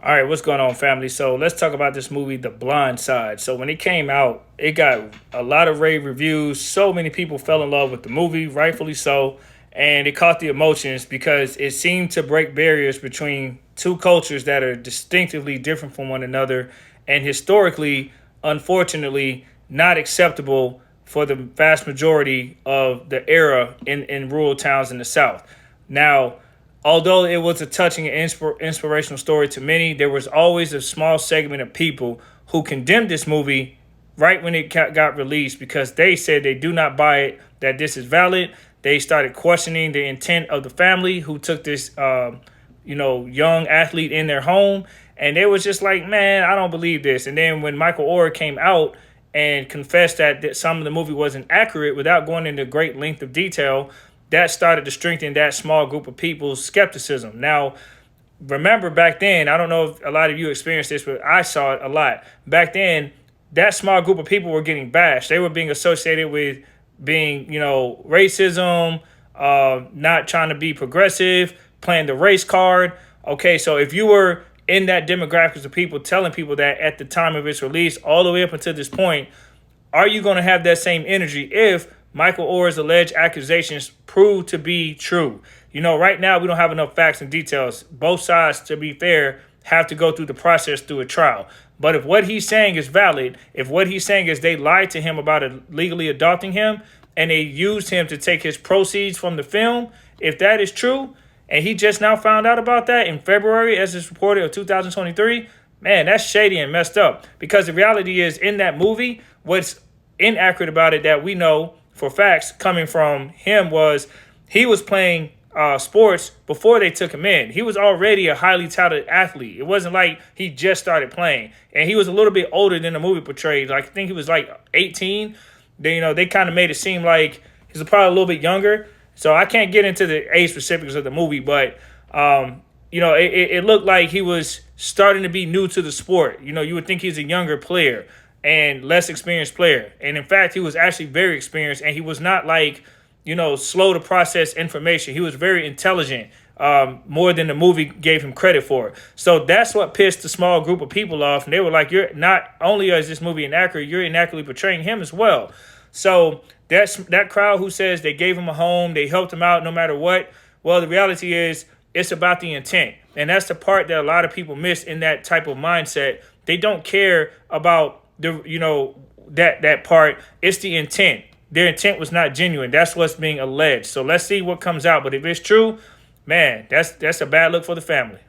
All right, what's going on, family? So let's talk about this movie, The Blind Side. So when it came out, it got a lot of rave reviews. So many people fell in love with the movie, rightfully so, and it caught the emotions because it seemed to break barriers between two cultures that are distinctively different from one another and historically, unfortunately, not acceptable for the vast majority of the era in rural towns in the South. Now, although it was a touching and inspirational story to many, there was always a small segment of people who condemned this movie right when it got released because they said they do not buy it, that this is valid. They started questioning the intent of the family who took this, young athlete in their home. And they was just like, man, I don't believe this. And then when Michaeloher came out and confessed that some of the movie wasn't accurate without going into great length of detail, that started to strengthen that small group of people's skepticism. Now, remember back then, I don't know if a lot of you experienced this, but I saw it a lot. Back then, that small group of people were getting bashed. They were being associated with being, racism, not trying to be progressive, playing the race card. Okay, so if you were in that demographics of people telling people that at the time of its release, all the way up until this point, are you going to have that same energy if Michaeloher's alleged accusations prove to be true? Right now we don't have enough facts and details. Both sides, to be fair, have to go through the process through a trial. But if what he's saying is valid, if what he's saying is they lied to him about legally adopting him and they used him to take his proceeds from the film, if that is true, and he just now found out about that in February, as it's reported, of 2023, man, that's shady and messed up. Because the reality is, in that movie, what's inaccurate about it that we know for facts coming from him was he was playing sports before they took him in. He was already a highly touted athlete. It wasn't like he just started playing. And he was a little bit older than the movie portrayed. Like, I think he was like 18. They kind of made it seem like he's probably a little bit younger. So I can't get into the age specifics of the movie, but it looked like he was starting to be new to the sport. You would think he's a younger player and less experienced player. And in fact, he was actually very experienced, and he was not like, slow to process information. He was very intelligent, more than the movie gave him credit for. So that's what pissed the small group of people off. And they were like, you're not only is this movie inaccurate, you're inaccurately portraying him as well. So that crowd who says they gave him a home, they helped him out no matter what. Well, the reality is it's about the intent. And that's the part that a lot of people miss in that type of mindset. They don't care about that part. It's the intent. Their intent was not genuine. That's what's being alleged. So let's see what comes out. But if it's true, man, that's a bad look for the family.